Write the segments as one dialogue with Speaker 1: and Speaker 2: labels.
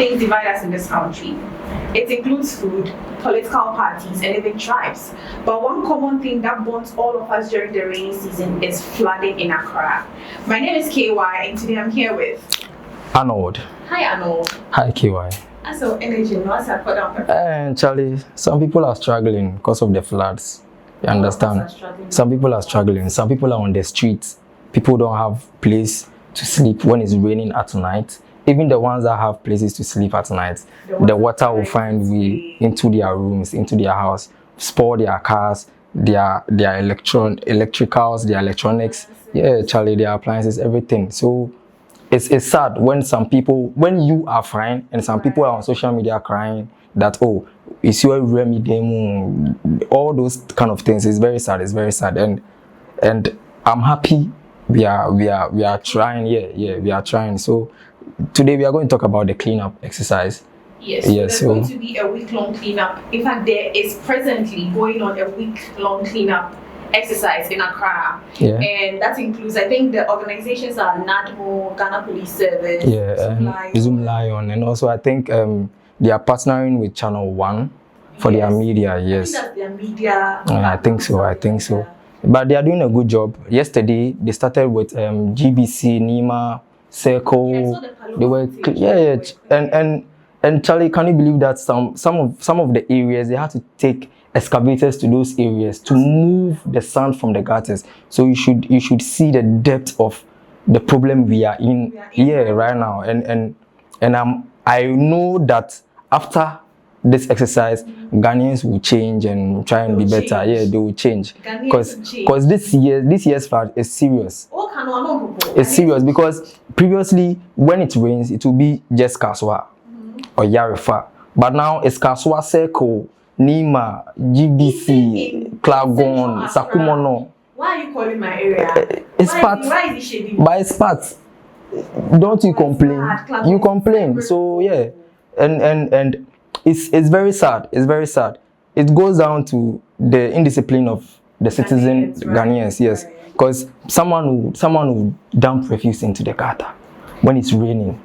Speaker 1: things divide us in this country. It includes food, political parties, and even tribes. But one common thing that bonds all of us during the rainy season is flooding in Accra. My name is KY, and today I'm here with
Speaker 2: Arnold.
Speaker 1: Hi, Arnold.
Speaker 2: Hi, KY.
Speaker 1: So, energy, what's up?
Speaker 2: And Charlie, some people are struggling because of the floods. You understand? Some people are struggling. Some people are on the streets. People don't have place to sleep when it's raining at night. Even the ones that have places to sleep at night, the water will find way into their rooms, into their house, spoil their cars, their electricals, their electronics. Yeah, Charlie, their appliances, everything. So it's sad when when you are fine and some people are on social media crying that, oh, it's your remedy, all those kind of things. It's very sad. It's very sad. And I'm happy we are trying. Yeah, we are trying. So today we are going to talk about the cleanup exercise.
Speaker 1: Yes, there's going to be a week-long cleanup. In fact, there is presently going on a week-long cleanup exercise in Accra.
Speaker 2: Yeah.
Speaker 1: And that includes, I think the organizations are NADMO, Ghana Police Service,
Speaker 2: Zoom Lion, and also I think they are partnering with Channel 1 for their media. Yes.
Speaker 1: I think that's their media.
Speaker 2: I think so. But they are doing a good job. Yesterday they started with GBC, Nima, Circle. They were and Charlie, can you believe that some of the areas they had to take excavators to those areas to move the sand from the gutters. So you should see the depth of the problem we are in here right now. And I know that after this exercise, Ghanaians will change and try and be better. Yeah, they will change because this year's flood is serious. It's serious because previously when it rains, it will be just Kaswa or Yarifa, but now it's Kaswa, Circle, Nima, GBC, Klagon, Sakumono.
Speaker 1: Why are you calling my area?
Speaker 2: It's part. Why is it shading? By it's part. Don't you complain? You complain. So yeah, and it's very sad. It's very sad. It goes down to the indiscipline of the citizen Ghanaians. Yes, because someone will dump refuse into the gutter when it's raining.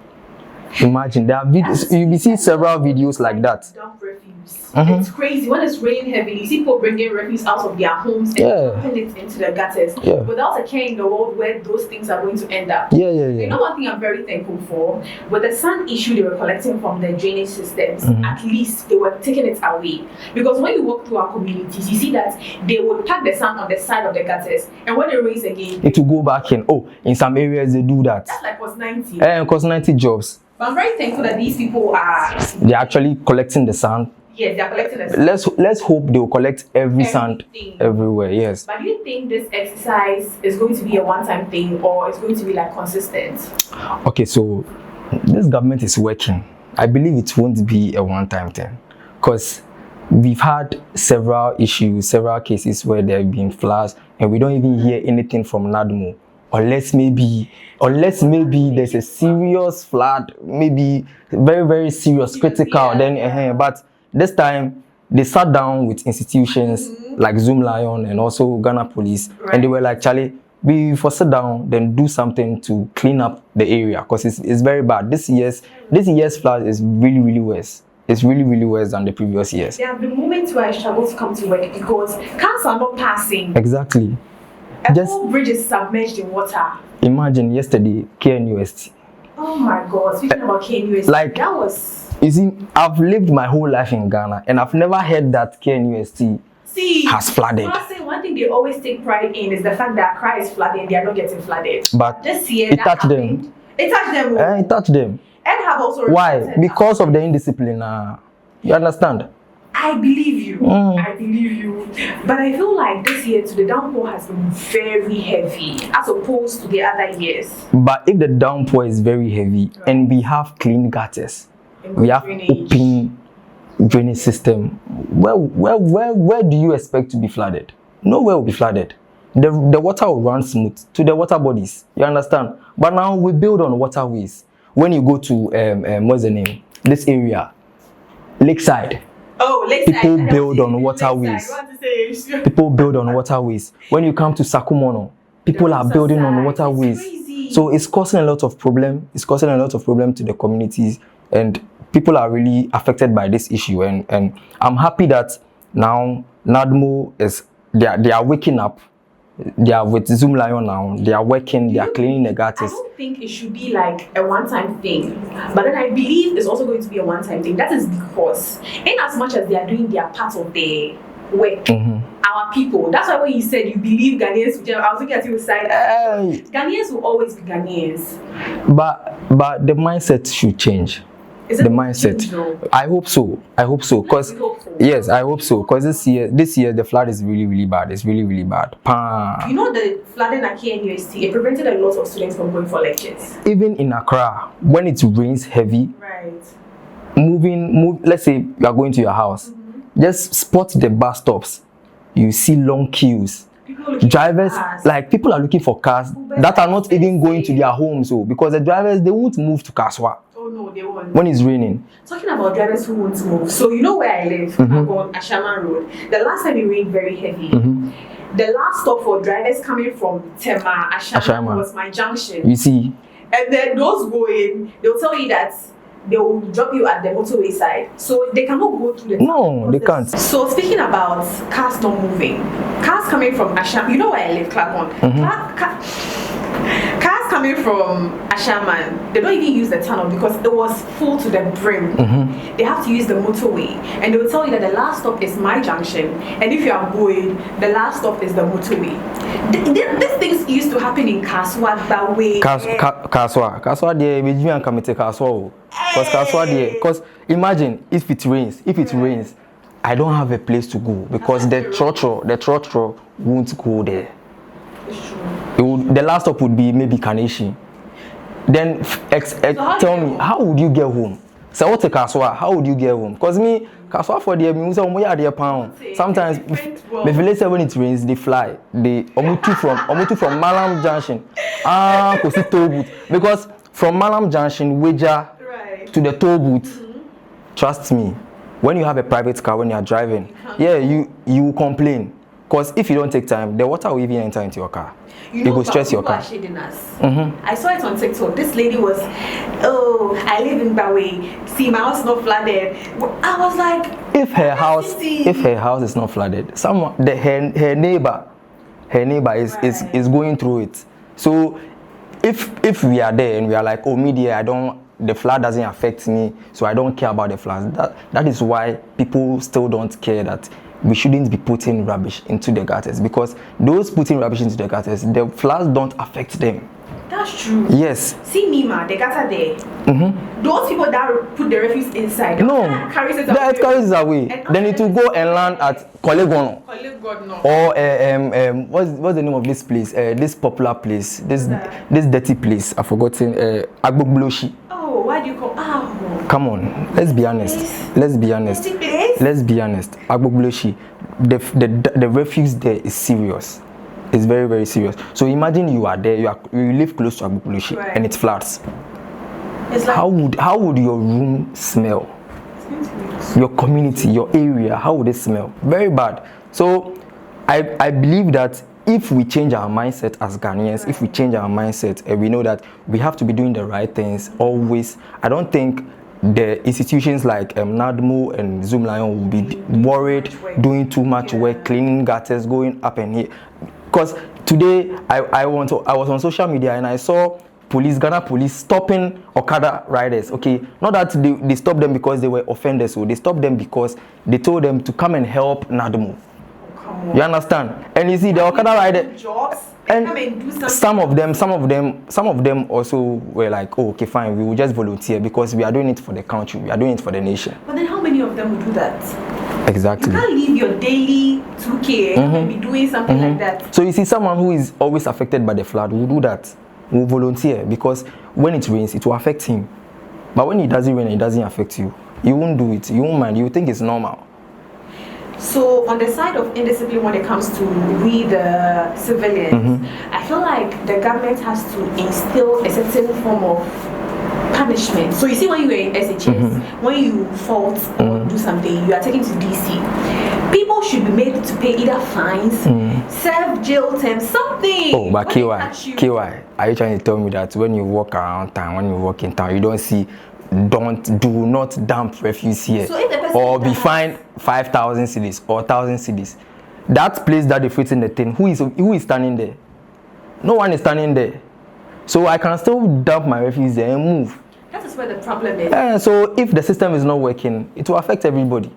Speaker 2: Imagine there are videos. You will see several videos like that.
Speaker 1: Dump refuse. It's crazy when it's raining heavily. You see people bringing refuse out of their homes and putting it into the gutters without a care in the world where those things are going to end up. You know, one thing I'm very thankful for, with the sand issue they were collecting from the drainage systems, at least they were taking it away. Because when you walk through our communities, you see that they would pack the sand on the side of the gutters, and when it rains again,
Speaker 2: it will go back in. Oh, in some areas they do that.
Speaker 1: That's like cost 90.
Speaker 2: Cost 90 jobs.
Speaker 1: But I'm very thankful that these people
Speaker 2: they're actually collecting the sand.
Speaker 1: Yes, they're collecting the sand.
Speaker 2: Let's hope they will collect every sand everywhere. Yes.
Speaker 1: But do you think this exercise is going to be a one-time thing, or it's going to be like consistent?
Speaker 2: Okay, so this government is working. I believe it won't be a one-time thing, because we've had several issues, several cases where there have been floods, and we don't even hear anything from NADMO. Unless maybe there's a serious flood, maybe very, very serious, critical, but this time they sat down with institutions like Zoom Lion and also Ghana Police, and they were like, Charlie, we first sit down, then do something to clean up the area, because it's very bad. This year's flood is really, really worse. It's really, really worse than the previous years.
Speaker 1: There have been moments where I struggle to come to work because cars are not passing.
Speaker 2: Exactly.
Speaker 1: The whole bridge is submerged in water.
Speaker 2: Imagine yesterday, KNUST.
Speaker 1: Oh my God! Speaking about KNUST,
Speaker 2: like
Speaker 1: that was.
Speaker 2: You see, I've lived my whole life in Ghana, and I've never heard that KNUST has flooded.
Speaker 1: One thing they always take pride in is the fact that Accra is flooding; they are not getting flooded.
Speaker 2: But
Speaker 1: this year,
Speaker 2: it touched them.
Speaker 1: It touched them.
Speaker 2: It touched them.
Speaker 1: And have also.
Speaker 2: Why? Because of the indiscipline. You understand?
Speaker 1: I believe you. I believe you. But I feel like this year the downpour has been very heavy as opposed to the other years.
Speaker 2: But if the downpour is very heavy and we have clean gutters, we have open drainage system, where do you expect to be flooded? Nowhere will be flooded. The water will run smooth to the water bodies. You understand? But now we build on waterways. When you go to what's the name? This area, Lakeside.
Speaker 1: Oh, Lakeside.
Speaker 2: People build on waterways. People build on waterways. When you come to Sakumono, people are building on waterways. So it's causing a lot of problem. It's causing a lot of problem to the communities, and people are really affected by this issue, and I'm happy that now NADMO they are waking up. They are with Zoom Lion now. They are working. They are cleaning the gutters.
Speaker 1: I don't think it should be like a one-time thing, but then I believe it's also going to be a one-time thing. That is because, in as much as they are doing their part of their work, our people. That's why when you said you believe Ghanaians, I was looking at you side. Ghanaians will always be Ghanaians.
Speaker 2: But the mindset should change. The mindset. I hope so. Cause yes, I hope so. Cause this year the flood is really, really bad. It's really, really bad.
Speaker 1: You know the flooding here in UST, it prevented a lot of students from going for lectures.
Speaker 2: Even in Accra, when it rains heavy,
Speaker 1: right.
Speaker 2: Let's say you are going to your house, just spot the bus stops. You see long queues. Drivers, like people are looking for cars that are not even going to their homes, because the drivers they won't move to Kaswa.
Speaker 1: No, they won't.
Speaker 2: When it's raining.
Speaker 1: Talking about drivers who won't move. So you know where I live, I'm on Ashaman Road. The last time it rained very heavy. The last stop for drivers coming from Tema, Ashaman was my junction.
Speaker 2: You see.
Speaker 1: And then those going, they'll tell you that they will drop you at the motorway side. So they cannot go through the
Speaker 2: No, they can't.
Speaker 1: So speaking about cars not moving, cars coming from Ashaman, you know where I live, Clarkon. Cars coming from Ashaman, they don't even use the tunnel because it was full to the brim. They have to use the motorway, and they will tell you that the last stop is my junction, and if you are going, the last stop is the motorway. These things used to happen in Kaswa that way.
Speaker 2: Kaswa there, we can come to Kaswa. Because Kaswa there, because imagine if it rains, I don't have a place to go because the trotro won't go there. The last stop would be maybe Kaneshi. Then tell me, how would you get home? So what a Kaswa? How would you get home? Because me, Kaswa for the music, we are there pound. Sometimes, when it rains, they fly. They omutu from Malam Junction. Kosi toll booth. Because from Malam Junction, Weja to the toll booth. Trust me, when you have a private car, when you are driving, you will complain. Because if you don't take time, the water will even enter into your car.
Speaker 1: You know,
Speaker 2: will stress your car.
Speaker 1: I saw it on TikTok. This lady was, I live in Bawe. See, my house is not flooded. I was like,
Speaker 2: if her house is not flooded, her neighbor is going through it. So if we are there and we are like, media, the flood doesn't affect me, so I don't care about the flood. That is why people still don't care that we shouldn't be putting rubbish into the gutters, because those putting rubbish into the gutters, the floods don't affect them.
Speaker 1: That's true.
Speaker 2: Yes.
Speaker 1: See Nima, the gutter there. Those people that put the refuse inside, carries it away. Then it will go and land at Kolegono. Or what's the name of this place? This popular place, this dirty place. I've forgotten. Agbogloshi. Oh, why do you call?
Speaker 2: Come on, let's be honest. Agbogloshi, the refuse there is serious. It's very, very serious. So imagine you are there, you live close to Agbogloshi, and it floods. It's like, how would your room smell? Your community, your area, how would it smell? Very bad. So I believe that if we change our mindset as Ghanaians, if we change our mindset and we know that we have to be doing the right things always, I don't think the institutions like NADMO and Zoom Lion will be worried, doing too much work, cleaning gutters, going up and here. Because today I was on social media and I saw Ghana police stopping Okada riders. Okay, not that they stopped them because they were offenders, so they stopped them because they told them to come and help NADMO. You understand? And you see the Okada rider jobs, and some of them also were like, okay, fine, we will just volunteer because we are doing it for the country, we are doing it for the nation.
Speaker 1: But then how many of them will do that?
Speaker 2: Exactly.
Speaker 1: You can't leave your daily 2K and be doing something like that.
Speaker 2: So you see, someone who is always affected by the flood will do that, will volunteer, because when it rains, it will affect him. But when it doesn't rain, it doesn't affect you. You won't do it. You won't mind. You think it's normal.
Speaker 1: So on the side of indiscipline when it comes to we the civilians, I feel like the government has to instill a certain form of punishment. So you see, when you are in SHS, when you fault or do something, you are taken to DC. People should be made to pay either fines, serve jail terms, something.
Speaker 2: Oh, but KY, are you trying to tell me that when you walk around town, when you walk in town, you don't see do not dump refuse here,
Speaker 1: so if the person
Speaker 2: or be fined 5,000 cedis or 1,000 cedis. That place that they fit in the thing, who is standing there? No one is standing there. So I can still dump my refuse there and move.
Speaker 1: That is where the problem is.
Speaker 2: So if the system is not working, it will affect everybody.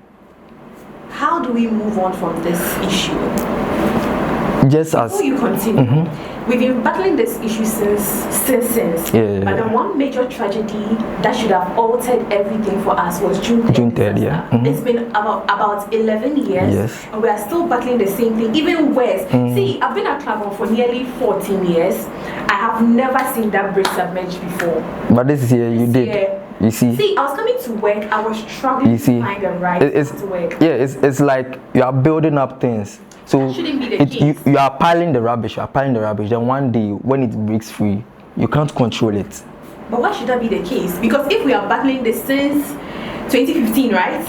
Speaker 1: How do we move on from this issue? Before you continue, we've been battling this issue since. But the one major tragedy that should have altered everything for us was June 3rd. Yeah. It's been about 11 years, and we are still battling the same thing, even worse. See, I've been at Clavon for nearly 14 years. I have never seen that bridge submerged before.
Speaker 2: But this year you did. You see,
Speaker 1: I was coming to work. I was struggling to find the right to work.
Speaker 2: Yeah, it's like you are building up things. So
Speaker 1: that shouldn't be the case.
Speaker 2: You are piling the rubbish. Then one day, when it breaks free, you can't control it.
Speaker 1: But why should that be the case? Because if we are battling this since 2015, right?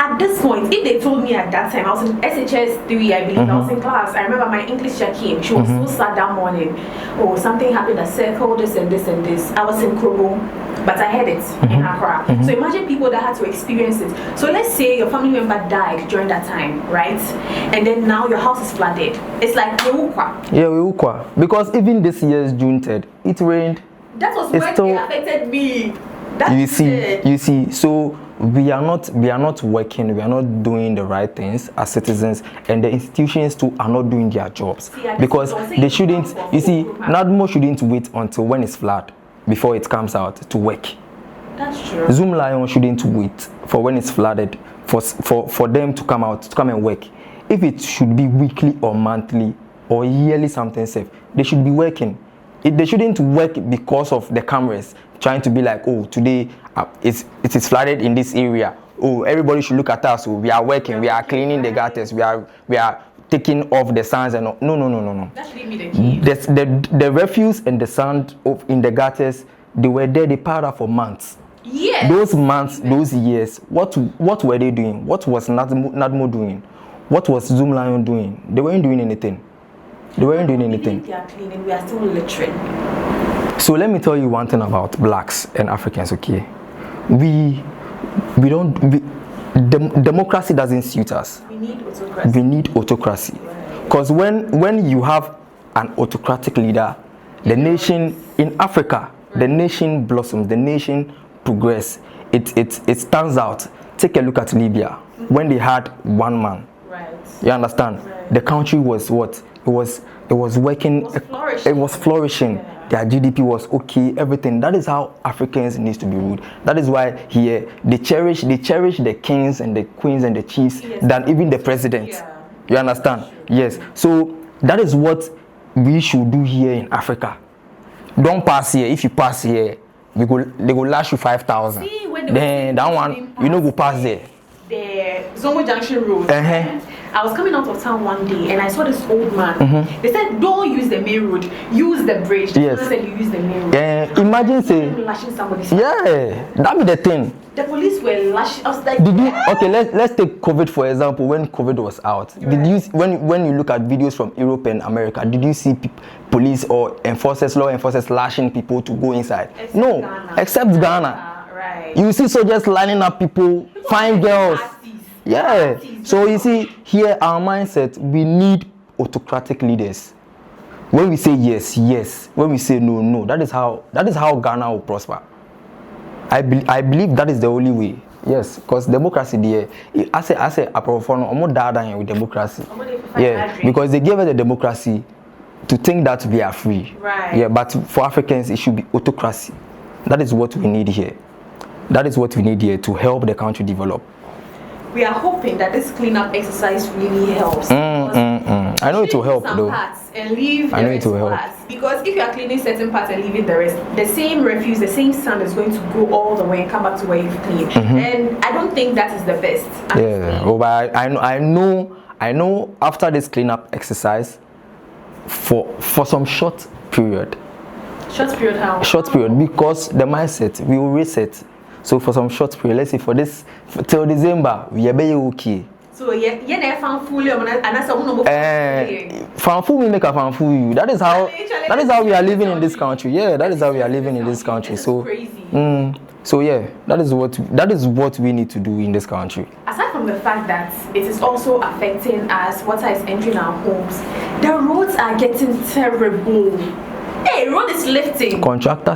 Speaker 1: At this point, if they told me at that time, I was in SHS 3, I believe, I was in class. I remember my English teacher came. She was so sad that morning. Oh, something happened at Circle, this and this and this. I was in Krobo, but I heard it in Accra. So imagine people that had to experience it. So let's say your family member died during that time, right? And then now your house is flooded. It's like Weukwa.
Speaker 2: Yeah, Weukwa. Because even this year's June 3rd, it rained.
Speaker 1: That was when it affected me.
Speaker 2: You see, so we are not working, we are not doing the right things as citizens, and the institutions too are not doing their jobs. Because they shouldn't, NADMO shouldn't wait until when it's flat before it comes out to work.
Speaker 1: That's true.
Speaker 2: Zoom Lion shouldn't wait for when it's flooded for them to come out, to come and work. If it should be weekly or monthly or yearly something safe, they should be working. They shouldn't work because of the cameras trying to be like, oh, today it is flooded in this area. Oh, everybody should look at us. Oh, we are working, we are cleaning the gutters, we are taking off the sands and no.
Speaker 1: That shouldn't be the case.
Speaker 2: The refuse and the sand in the gutters, they were there, they piled up for months.
Speaker 1: Yes.
Speaker 2: Those months, those years, what were they doing? What was NADMO doing? What was Zoom Lion doing? They weren't doing anything. They weren't doing anything.
Speaker 1: They are cleaning, we are still littering.
Speaker 2: So let me tell you one thing about blacks and Africans, okay? Democracy doesn't suit us.
Speaker 1: We need autocracy.
Speaker 2: We need autocracy. Because when you have an autocratic leader, the nation in Africa, the nation blossoms, the nation progresses. It stands out. Take a look at Libya. When they had one man.
Speaker 1: Right.
Speaker 2: You understand?
Speaker 1: Right.
Speaker 2: The country was what? It was working. It was flourishing.
Speaker 1: Yeah.
Speaker 2: Their GDP was okay. Everything. That is how Africans needs to be ruled. That is why here they cherish the kings and the queens and the chiefs than even the president.
Speaker 1: Yeah.
Speaker 2: You understand? Yes. So that is what we should do here in Africa. Don't pass here. If you pass here, they go lash you 5,000. Then that one you know go pass there.
Speaker 1: The Zongo Junction Road. I was coming out of town one day and I saw this old man. They said, don't use the main road, use the bridge.
Speaker 2: Yes.
Speaker 1: They said you use the main road.
Speaker 2: Imagine say,
Speaker 1: lashing somebody.
Speaker 2: Yeah, that be the thing.
Speaker 1: The police were lashing. I was like,
Speaker 2: okay, let's take COVID for example. When COVID was out, did you when you look at videos from Europe and America, did you see police or law enforcers lashing people to go inside? Except Ghana.
Speaker 1: Right.
Speaker 2: You see soldiers lining up people, fine girls. Yeah. So you see here our mindset, we need autocratic leaders. When we say yes, yes. When we say no, no. That is how Ghana will prosper. I believe that is the only way. Yes, because democracy there. I say I'm not dying with democracy. Yeah, because they gave us the democracy to think that we are free.
Speaker 1: Right.
Speaker 2: Yeah, but for Africans it should be autocracy. That is what we need here. That is what we need here to help the country develop.
Speaker 1: We are hoping that this cleanup exercise really helps.
Speaker 2: I know it will help though.
Speaker 1: And leave the rest parts. Because if you are cleaning certain parts and leaving the rest, the same refuse, the same sand is going to go all the way and come back to where you've cleaned. And I don't think that is the best.
Speaker 2: Yeah, but I know after this cleanup exercise, for some short period.
Speaker 1: Short period how?
Speaker 2: Short period, because the mindset, we will reset. So for some short period, let's say till December, we are very okay.
Speaker 1: So So yeah, found fully and I said,
Speaker 2: found fool make a found fool you. That is how we are living in this country. Yeah, that is how we are living in this country. So
Speaker 1: crazy.
Speaker 2: So yeah, that is what we need to do in this country.
Speaker 1: Aside from the fact that it is also affecting us, water is entering our homes, the roads are getting terrible. Hey, road is lifting.
Speaker 2: Contractor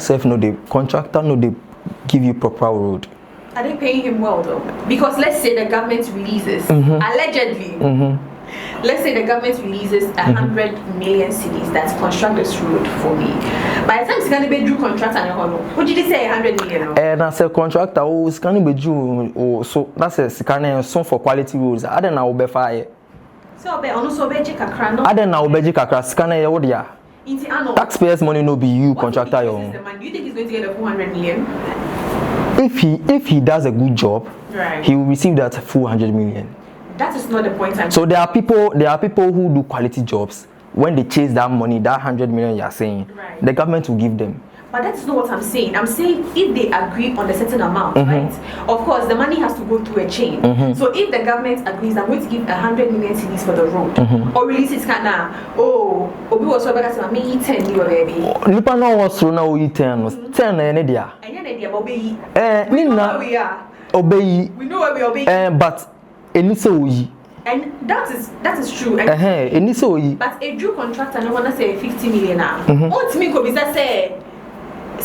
Speaker 2: no they give you proper road.
Speaker 1: Are they paying him well though? Because let's say the government releases allegedly. Let's say the government releases 100 million cedis that construct this road for me. By the time it's gonna be due contract and what did you say 100 million?
Speaker 2: And I said contractor it's gonna be due so that's a scanning some for quality roads. I don't know be fire.
Speaker 1: So be also be Accra no.
Speaker 2: I don't know be Accra scanning what dia. Taxpayers money no be you contractor your own.
Speaker 1: Do you think he's going to get a 400 million?
Speaker 2: If he does a good job,
Speaker 1: right,
Speaker 2: he will receive that 400 million.
Speaker 1: That is not the point.
Speaker 2: So there are people who do quality jobs. When they chase that money, that 100 million you are saying,
Speaker 1: right,
Speaker 2: the government will give them.
Speaker 1: But that's not what I'm saying. I'm saying if they agree on a certain amount, right? Of course, the money has to go through a chain. So if the government agrees, I'm going to give 100 million cedis for the road, or release it kind of, we was over that me 10 you baby.
Speaker 2: Nipa no was so now we 10 any dia.
Speaker 1: We know where we are.
Speaker 2: Obey.
Speaker 1: We know where we obey.
Speaker 2: But any so we.
Speaker 1: And that is true.
Speaker 2: Any so we.
Speaker 1: But a due contractor no wanna say 50 million now. What me go be say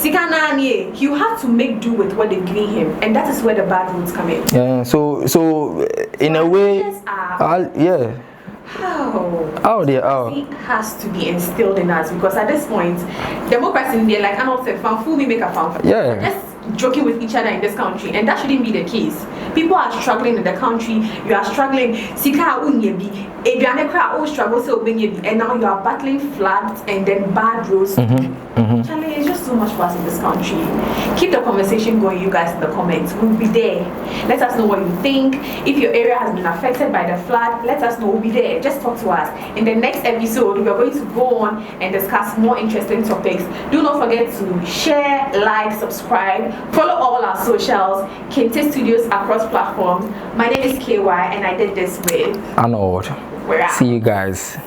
Speaker 1: you have to make do with what they're giving him, and that is where the bad roads come in.
Speaker 2: Yeah, so in a way, yeah.
Speaker 1: How it has to be instilled in us, because at this point, democracy in there, like I'm not saying, fool me make a found.
Speaker 2: Yeah.
Speaker 1: Just joking with each other in this country, and that shouldn't be the case. People are struggling in the country. You are struggling. Sika unyebi, Adriana all struggle so unyebi, and now you are battling floods and then bad roads. Charlie, it's just so much for us in this country. Keep the conversation going, you guys, in the comments. We'll be there. Let us know what you think. If your area has been affected by the flood, let us know. We'll be there. Just talk to us. In the next episode, we are going to go on and discuss more interesting topics. Do not forget to share, like, subscribe, follow all our socials, Kente Studios across platforms. My name is KY, and I did this with
Speaker 2: Arnold.
Speaker 1: We're out.
Speaker 2: See you guys.